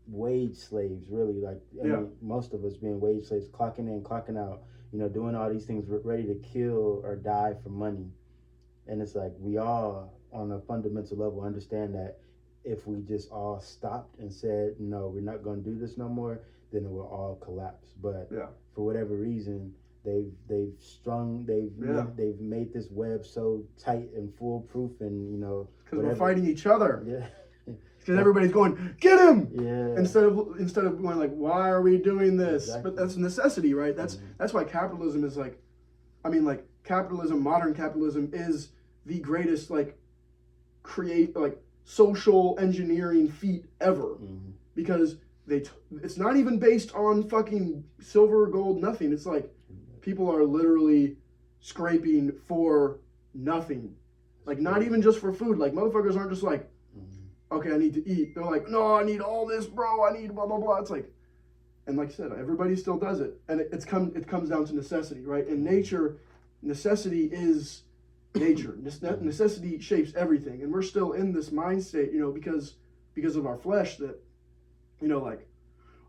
S2: wage slaves, really? Like, I mean, most of us being wage slaves, clocking in, clocking out, you know, doing all these things, ready to kill or die for money. And it's like we all, on a fundamental level, understand that if we just all stopped and said, no, we're not going to do this no more, then it will all collapse. But for whatever reason, they've made this web so tight and foolproof, and, you know,
S1: because we're fighting each other.
S2: Yeah.
S1: Because everybody's going, get him!
S2: Yeah.
S1: Instead of going like, why are we doing this?
S2: Exactly.
S1: But that's necessity, right? That's why capitalism is like, I mean, like, capitalism, modern capitalism is the greatest, like, social engineering feat ever. Because it's not even based on fucking silver, gold, nothing. It's like people are literally scraping for nothing. Like, not even just for food. Like, motherfuckers aren't just like, okay, I need to eat. They're like, no, I need all this, bro. I need blah, blah, blah. It's like, and like I said, everybody still does it. And it comes down to necessity, right? In nature, necessity is nature. Necessity shapes everything. And we're still in this mind state, you know, because of our flesh that, you know, like,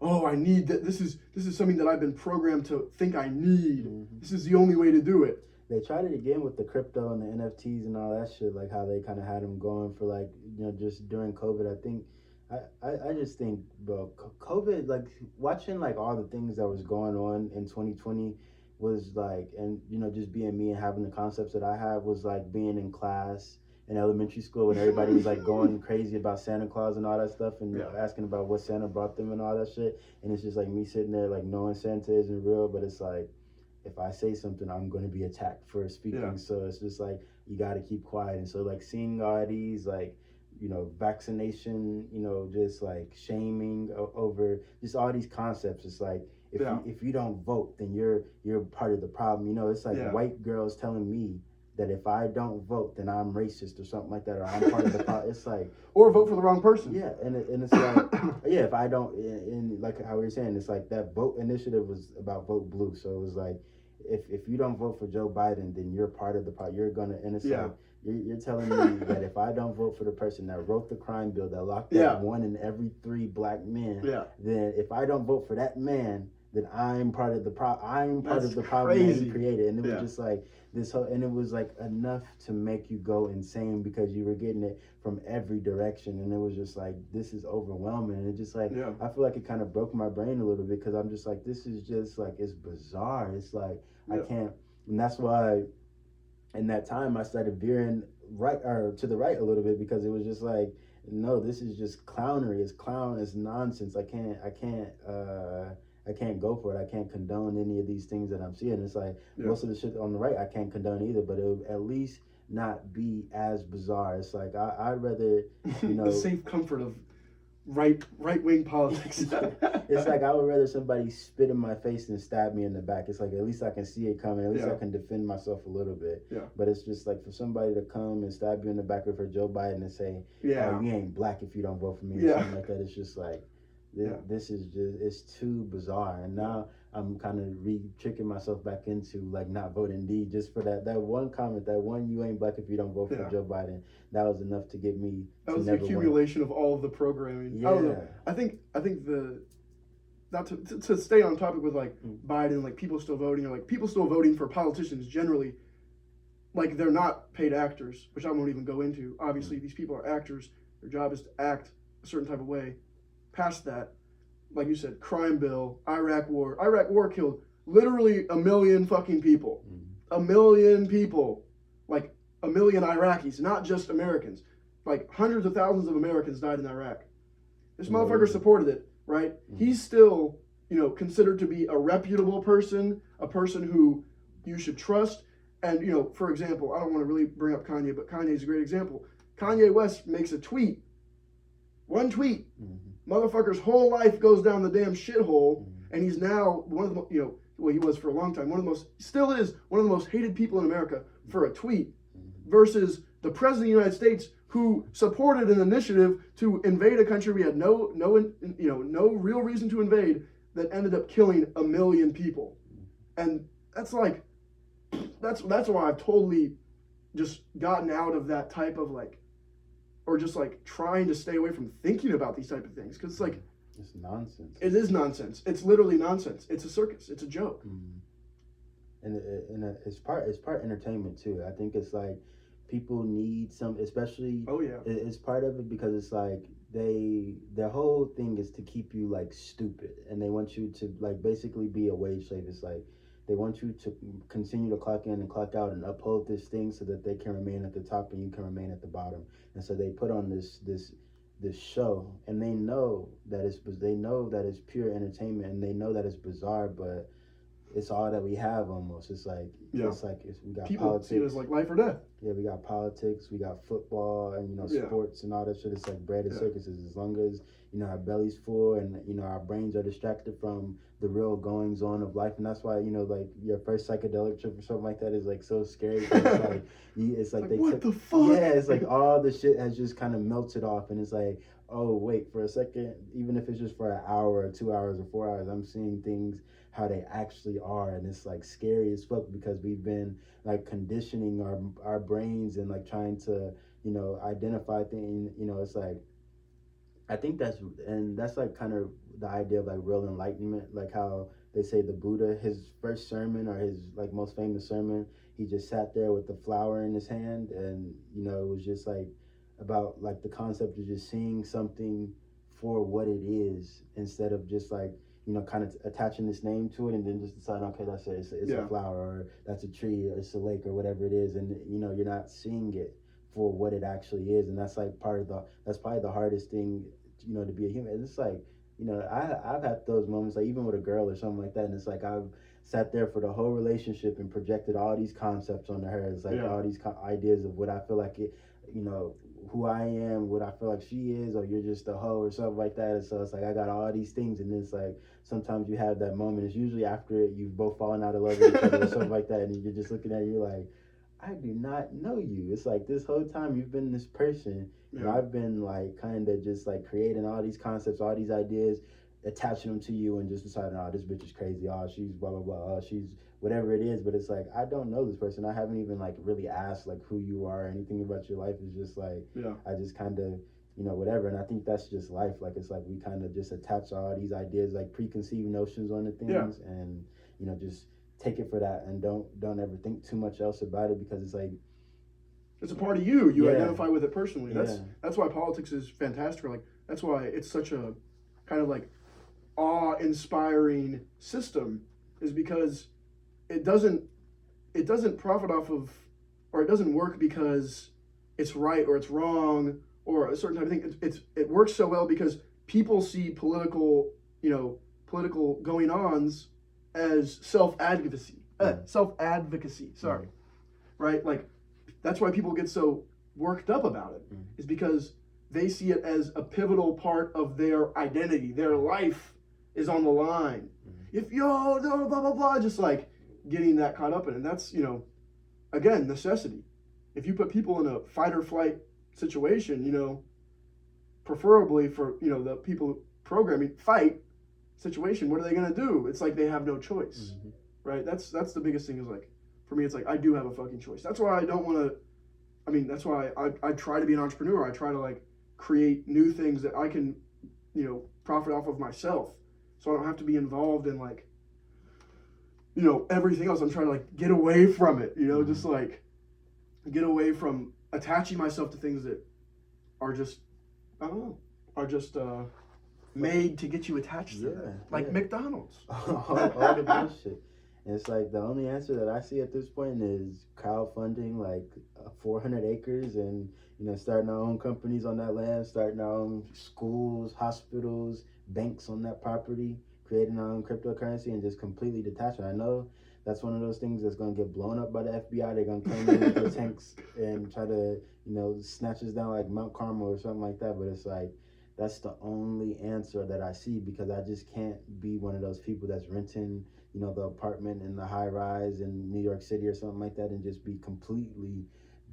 S1: oh, I need that. This is something that I've been programmed to think I need. This is the only way to do it.
S2: They tried it again with the crypto and the NFTs and all that shit, like how they kind of had them going for, like, you know, just during COVID. I just think, bro, COVID, like, watching, like, all the things that was going on in 2020 was like, and, you know, just being me and having the concepts that I have was like being in class in elementary school when everybody was like going crazy about Santa Claus and all that stuff and asking about what Santa brought them and all that shit. And it's just like me sitting there like knowing Santa isn't real, but it's like, if I say something, I'm going to be attacked for speaking. So it's just like, you got to keep quiet. And so, like, seeing all these, like, you know, vaccination, you know, just like shaming over just all these concepts. It's like, if you don't vote, then you're part of the problem. You know, it's like white girls telling me that if I don't vote, then I'm racist or something like that, or I'm part of the problem. It's like,
S1: or vote for the wrong person.
S2: Yeah, and it's like, if I don't, and like how we were saying, it's like that vote initiative was about vote blue. So it was like, if you don't vote for Joe Biden, then you're part of the problem. You're gonna, and it's like, you're telling me that if I don't vote for the person that wrote the crime bill that locked up 1 in every 3 black men, then if I don't vote for that man, then I'm part of the problem. I'm part of the problem that he created. And it was just like this whole, and it was like enough to make you go insane because you were getting it from every direction. And it was just like, this is overwhelming. And it just like, I feel like it kind of broke my brain a little bit because I'm just like, this is just like, it's bizarre. It's like, I can't, and that's why in that time I started veering right or to the right a little bit because it was just like, no, this is just clownery. It's nonsense. I can't go for it. I can't condone any of these things that I'm seeing. It's like most of the shit on the right I can't condone either, but it would at least not be as bizarre. It's like I'd rather, you know,
S1: the safe comfort of right wing politics.
S2: It's like I would rather somebody spit in my face than stab me in the back. It's like at least I can see it coming. At least I can defend myself a little bit. But it's just like for somebody to come and stab you in the back or for Joe Biden to say, oh, you ain't black if you don't vote for me or something like that. It's just like, this is just, it's too bizarre. And now I'm kind of tricking myself back into like not voting D just for that one comment, that one, you ain't black if you don't vote for Joe Biden. That was enough to get me.
S1: That was the accumulation of all of the programming. I don't know. I think not to stay on topic with like Biden, like people still voting, or like people still voting for politicians generally, like they're not paid actors, which I won't even go into. Obviously, these people are actors. Their job is to act a certain type of way. Past that, like you said, crime bill, Iraq war. Iraq war killed literally 1 million fucking people. 1 million people. Like 1 million Iraqis, not just Americans. Like hundreds of thousands of Americans died in Iraq. This motherfucker supported it, right? He's still, you know, considered to be a reputable person, a person who you should trust. And, you know, for example, I don't want to really bring up Kanye, but Kanye's a great example. Kanye West makes a tweet. One tweet. Motherfucker's whole life goes down the damn shithole, and he's now one of the well, he was for a long time, still is one of the most hated people in America for a tweet, versus the president of the United States who supported an initiative to invade a country we had no real reason to invade, that ended up killing 1 million people. And that's like, that's why I've totally just gotten out of that type of like, or just like trying to stay away from thinking about these type of things, because it's like,
S2: it's nonsense.
S1: It is nonsense. It's literally nonsense. It's a circus. It's a joke.
S2: And it's part entertainment too. I think it's like people need some, especially.
S1: Oh yeah.
S2: It's part of it because it's like their whole thing is to keep you like stupid, and they want you to like basically be a wage slave. It's like they want you to continue to clock in and clock out and uphold this thing so that they can remain at the top and you can remain at the bottom. And so they put on this show, and they know that it's pure entertainment, and they know that it's bizarre, but it's all that we have almost. It's like we got
S1: people
S2: politics.
S1: see it as like life or death.
S2: Yeah, we got politics, we got football, and sports and all that shit. It's like bread and circuses. As long as our belly's full and our brains are distracted from the real goings on of life, and that's why like your first psychedelic trip or something like that is like so scary. It's like they
S1: what the fuck?
S2: Yeah, it's like all the shit has just kind of melted off, and it's like, oh wait, for a second, even if it's just for an hour or 2 hours or 4 hours, I'm seeing things how they actually are, and it's like scary as fuck because we've been like conditioning our brains and like trying to identify things. It's like, I think that's like kind of the idea of like real enlightenment, like how they say the Buddha, his first sermon or his like most famous sermon, he just sat there with the flower in his hand, and it was just like about like the concept of just seeing something for what it is, instead of just like kind of attaching this name to it and then just deciding, okay, that's it, it's a flower, or that's a tree, or it's a lake, or whatever it is, and you're not seeing it for what it actually is. And that's like that's probably the hardest thing, to be a human. It's like, I've had those moments, like even with a girl or something like that, and it's like I've sat there for the whole relationship and projected all these concepts onto her. It's like all these ideas of what I feel like it, who I am, what I feel like she is, or you're just a hoe or something like that. And so it's like I got all these things, and it's like sometimes you have that moment. It's usually after you've both fallen out of love with each other or something like that, and you're just looking at it, you're like, I do not know you. It's like this whole time you've been this person, and I've been like kind of just like creating all these concepts, all these ideas, attaching them to you, and just deciding, oh, this bitch is crazy, oh, she's blah blah blah, oh, she's whatever it is. But it's like, I don't know this person. I haven't even like really asked like who you are or anything about your life. It's just like, I just kind of whatever. And I think that's just life. Like, it's like we kind of just attach all these ideas, like preconceived notions on the things, and just take it for that, and don't ever think too much else about it, because it's like,
S1: it's a part of you. You identify with it personally. That's why politics is fantastic. Like, that's why it's such a kind of like awe-inspiring system, is because it doesn't profit off of, or it doesn't work because it's right or it's wrong or a certain type of thing. It works so well because people see political going-ons as self-advocacy. Sorry, right? Like, that's why people get so worked up about it, is because they see it as a pivotal part of their identity. Their life is on the line. If blah blah blah, just like getting that caught up in it. And that's, again, necessity. If you put people in a fight or flight situation, preferably for, the people programming fight situation, what are they going to do? It's like they have no choice, right? That's the biggest thing, is like, for me, it's like, I do have a fucking choice. That's why I don't want to, that's why I try to be an entrepreneur. I try to like create new things that I can, profit off of myself. So I don't have to be involved in like, everything else. I'm trying to like get away from it, just like get away from attaching myself to things that are just, I don't know, are just made to get you attached to them. Like McDonald's.
S2: all the bullshit. And it's like the only answer that I see at this point is crowdfunding like 400 acres and, starting our own companies on that land, starting our own schools, hospitals, banks on that property, creating our own cryptocurrency, and just completely detaching. I know that's one of those things that's going to get blown up by the FBI. They're going to come in with their tanks and try to, snatch us down like Mount Carmel or something like that. But it's like, that's the only answer that I see, because I just can't be one of those people that's renting, you know, the apartment in the high rise in New York City or something like that, and just be completely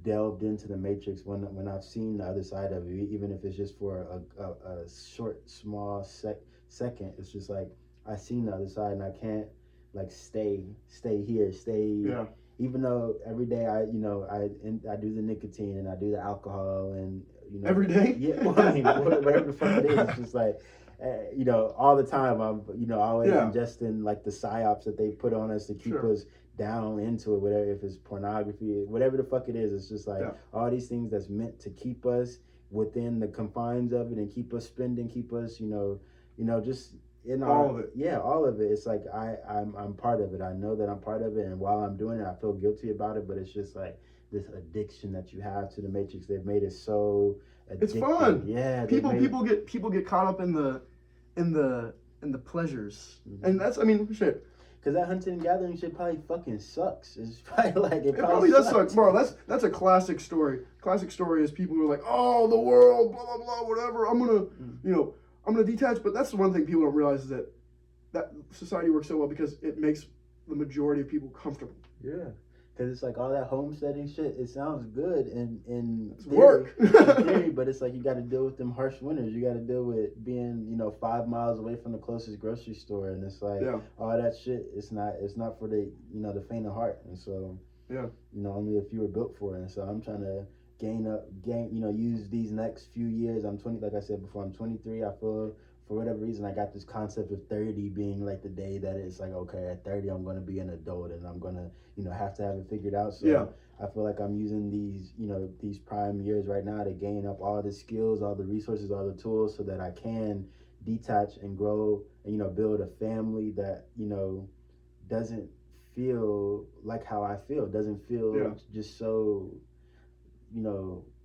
S2: delved into the matrix when I've seen the other side of it, even if it's just for a short, small second. It's just like I seen the other side, and I can't like stay here,
S1: Yeah.
S2: even though every day I do the nicotine and I do the alcohol, and you know
S1: Every day.
S2: yeah, well, I mean, whatever the fuck it is, it's just like you know, all the time I'm, you know, always
S1: Yeah.
S2: ingesting like the psyops that they put on us to keep
S1: Sure.
S2: us down into it, whatever, if it's pornography, whatever the fuck it is. It's just like
S1: Yeah.
S2: all these things that's meant to keep us within the confines of it and keep us spending, keep us, just in
S1: All of it.
S2: yeah, all of it. It's like I'm part of it. I know that I'm part of it, and while I'm doing it, I feel guilty about it. But it's just like this addiction that you have to the matrix. They've made it so addictive.
S1: It's fun.
S2: Yeah,
S1: People get caught up in the pleasures, and that's, I mean, shit.
S2: Because that hunting and gathering shit probably fucking sucks. It's probably like
S1: It probably does suck, bro. That's a classic story. Classic story is people who are like, oh, the world, blah blah blah, whatever. I'm gonna detach. But that's the one thing people don't realize, is that society works so well because it makes the majority of people comfortable.
S2: Yeah. Because it's like all that homesteading shit, it sounds good in
S1: It's
S2: theory,
S1: work.
S2: in theory, but it's like you got to deal with them harsh winters. You got to deal with being, 5 miles away from the closest grocery store, and it's like all that shit. It's not for the the faint of heart, and so only a few are built for it. And so I'm trying to use these next few years. I'm 20, like I said before. I'm 23. I feel, for whatever reason, I got this concept of 30 being like the day that it's like, okay, at 30 I'm going to be an adult, and I'm going to have to have it figured out. So I feel like I'm using these prime years right now to gain up all the skills, all the resources, all the tools, so that I can detach and grow and build a family that doesn't feel like how I feel, doesn't feel just so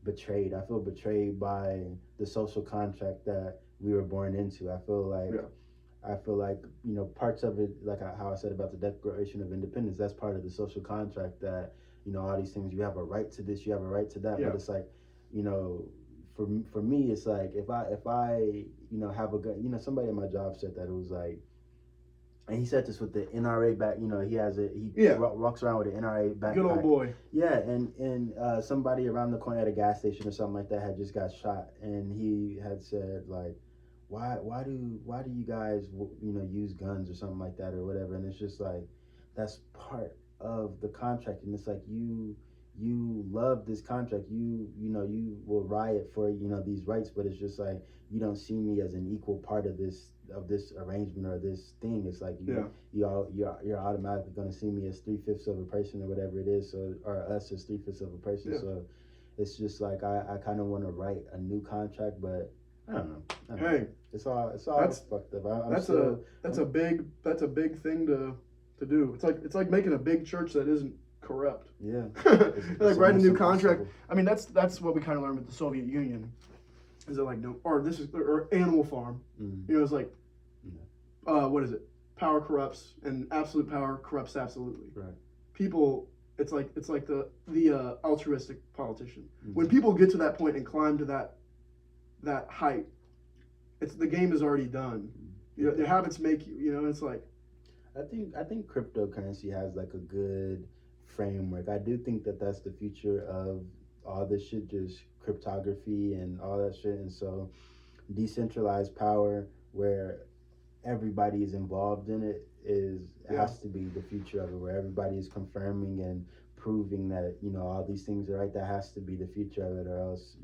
S2: betrayed. I feel betrayed by the social contract that we were born into. I feel like parts of it, like how I said about the Declaration of Independence, that's part of the social contract, that all these things, you have a right to this, you have a right to that. But it's like, for me, it's like if I have a good, somebody at my job said that, it was like, and he said this with the NRA back, he walks around with an NRA backpack.
S1: Good old boy.
S2: Yeah, and somebody around the corner at a gas station or something like that had just got shot, and he had said like, why do you guys use guns or something like that or whatever? And it's just like, that's part of the contract, and it's like you love this contract, you will riot for these rights, but it's just like, you don't see me as an equal part of this arrangement or this thing. It's like you're automatically going to see me as 3/5 of a person or whatever it is, so, or us as 3/5 of a person. So it's just like I kind of want to write a new contract, but I don't know.
S1: Hey,
S2: it's all fucked up.
S1: That's a big thing to do. It's like making a big church that isn't corrupt.
S2: Yeah.
S1: Like writing a new contract. I mean, that's what we kind of learned with the Soviet Union. Is it like or Animal Farm?
S2: Mm-hmm.
S1: It's like, what is it? Power corrupts, and absolute power corrupts absolutely.
S2: Right.
S1: People, it's like the altruistic politician.
S2: Mm-hmm.
S1: When people get to that point and climb to that height, the game is already done. Your habits make you. It's like,
S2: I think cryptocurrency has like a good framework. I do think that that's the future of all this shit, just cryptography and all that shit. And so decentralized power, where everybody is involved in it, has to be the future of it, where everybody is confirming and proving that all these things are right. That has to be the future of it, or else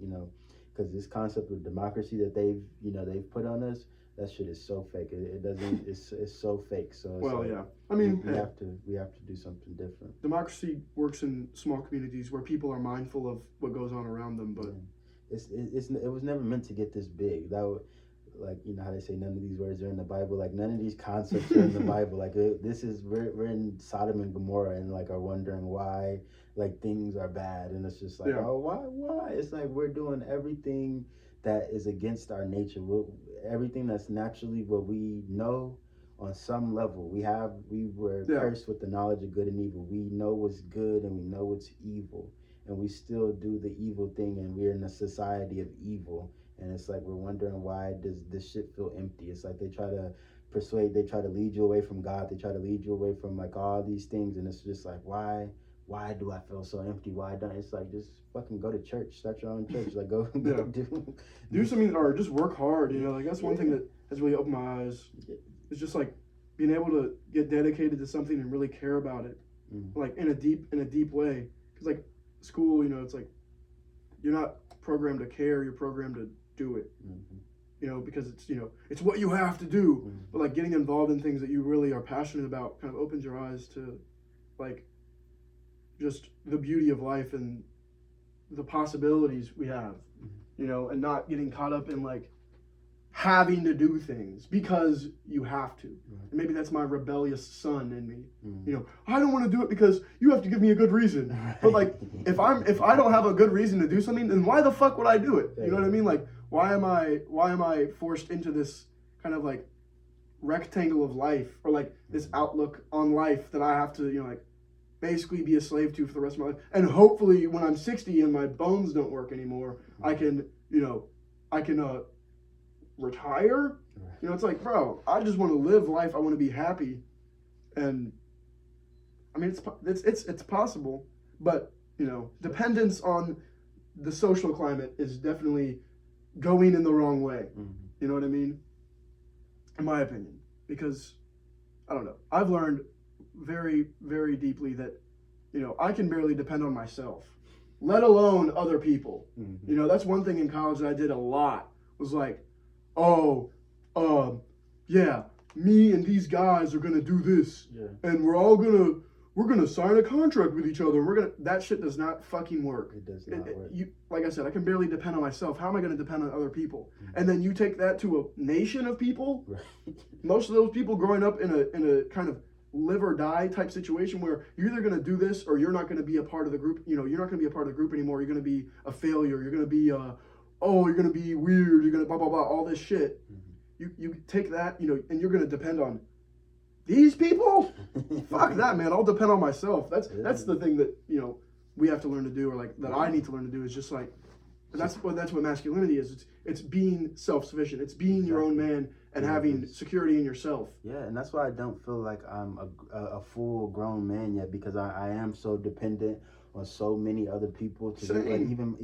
S2: because this concept of democracy that they've put on us, that shit is so fake. It doesn't. It's so fake. So
S1: I mean,
S2: we have to do something different.
S1: Democracy works in small communities where people are mindful of what goes on around them. But
S2: it was never meant to get this big. That would, like, how they say none of these words are in the Bible. Like, none of these concepts are in the Bible. Like, we're in Sodom and Gomorrah, and like are wondering why like things are bad, and it's just like, oh, why? It's like we're doing everything that is against our nature. Everything that's naturally what we know on some level. We were cursed with the knowledge of good and evil. We know what's good and we know what's evil, and we still do the evil thing, and we're in a society of evil. and it's like we're wondering why does this shit feel empty. It's like they try to lead you away from God, they try to lead you away from like all these things, and it's just like why do I feel so empty? Why don't it's like just fucking go to church, start your own church, like go
S1: do something, or just work hard, you know, like that's one thing that has really opened my eyes. It's just like being able to get dedicated to something and really care about it, like in a deep way. Because like school, you know, it's like you're not programmed to care, you're programmed to do it. You know, because it's, you know, it's what you have to do. But like getting involved in things that you really are passionate about kind of opens your eyes to like just the beauty of life and the possibilities we have, you know, and not getting caught up in like having to do things because you have to. And maybe that's my rebellious son in me. You know, I don't want to do it because you have to give me a good reason. But like if I don't have a good reason to do something, then why the fuck would I do it? You know what I mean? Like why am I forced into this kind of like rectangle of life, or like this outlook on life that I have to, you know, like basically be a slave to for the rest of my life? And hopefully when I'm 60 and my bones don't work anymore, I can retire. You know, it's like, bro, I just want to live life. I want to be happy. And I mean, it's possible, but you know, dependence on the social climate is definitely going in the wrong way. You know what I mean? In my opinion, because I don't know, I've learned very, very deeply that, you know, I can barely depend on myself, let alone other people. You know, that's one thing in college that I did a lot, was like, yeah, me and these guys are gonna do this, and we're gonna sign a contract with each other. That shit does not fucking work.
S2: It does not work.
S1: Like I said, I can barely depend on myself. How am I gonna depend on other people? And then you take that to a nation of people. Most of those people growing up in a kind of live or die type situation where you're either going to do this or you're not going to be a part of the group. You know, you're not going to be a part of the group anymore. You're going to be a failure. You're going to be, you're going to be weird. You're going to blah, blah, blah, all this shit. You take that, you know, and you're going to depend on these people? Fuck that, man. I'll depend on myself. That's the thing that, you know, we have to learn to do, or like that I need to learn to do, is just like, that's what masculinity is. It's being self-sufficient. It's being your own man and having security in yourself.
S2: Yeah, and that's why I don't feel like I'm a full grown man yet, because I am so dependent on so many other people to do, like even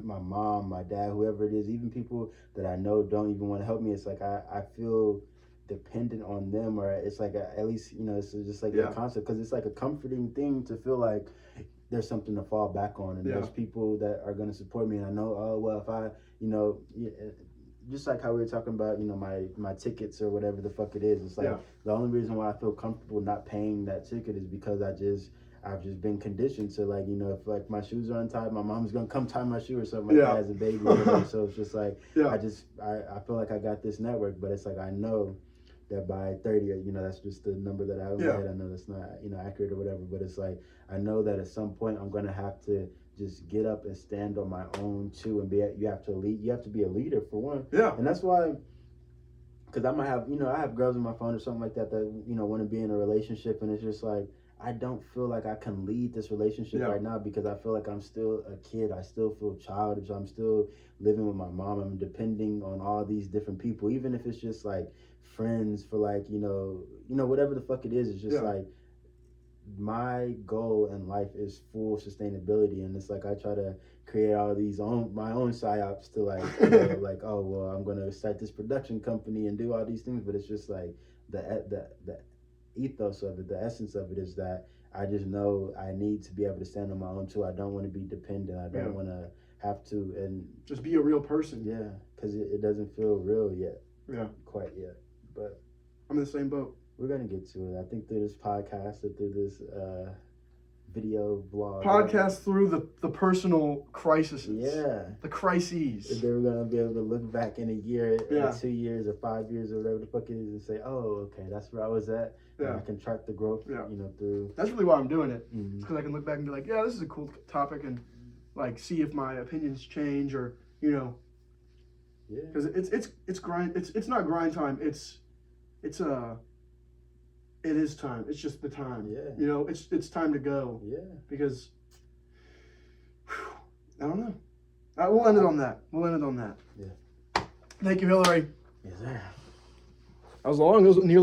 S2: my mom, my dad, whoever it is, even people that I know don't even want to help me. It's like I feel dependent on them, or it's like at least, you know, it's just like a concept, because it's like a comforting thing to feel like there's something to fall back on, and there's people that are going to support me, and I know, oh well, if I, you know, just like how we were talking about, you know, my tickets or whatever the fuck it is, it's like the only reason why I feel comfortable not paying that ticket is because I've just been conditioned to, like, you know, if like my shoes are untied, my mom's gonna come tie my shoe or something like that as a baby or whatever. So it's just like I feel like I got this network, but it's like I know that by 30, you know, that's just the number that I have in my head. I know that's not, you know, accurate or whatever, but it's like I know that at some point I'm gonna have to just get up and stand on my own too, and you have to lead. You have to be a leader for one. And that's why, because I might have, you know, I have girls on my phone or something like that you know, want to be in a relationship, and it's just like I don't feel like I can lead this relationship right now, because I feel like I'm still a kid. I still feel childish. I'm still living with my mom. I'm depending on all these different people, even if it's just like friends for, like, you know, whatever the fuck it is. It's just like my goal in life is full sustainability, and it's like I try to create all these my own psyops to, like, you know, like, oh well, I'm gonna start this production company and do all these things, but it's just like the ethos of it, the essence of it is that I just know I need to be able to stand on my own too. I don't want to be dependent. I don't want to have to, and
S1: just be a real person.
S2: Yeah, because it doesn't feel real yet. Quite yet. But
S1: I'm in the same boat.
S2: We're gonna get to it. I think through this podcast or through this video vlog.
S1: Podcast through the personal crises. The crises.
S2: They were gonna be able to look back in a year, or 2 years, or 5 years, or whatever the fuck it is, and say, oh, okay, that's where I was at. And I can track the growth, you know, through.
S1: That's really why I'm doing it. Because I can look back and be like, yeah, this is a cool topic, and like see if my opinions change, or, you know. Because it's grind. It's not grind time. It is time. It's just the time. You know, it's time to go. Because I don't know. We'll end it on that. Thank you, Hillary.
S2: Yes, sir.
S1: That was long. It was nearly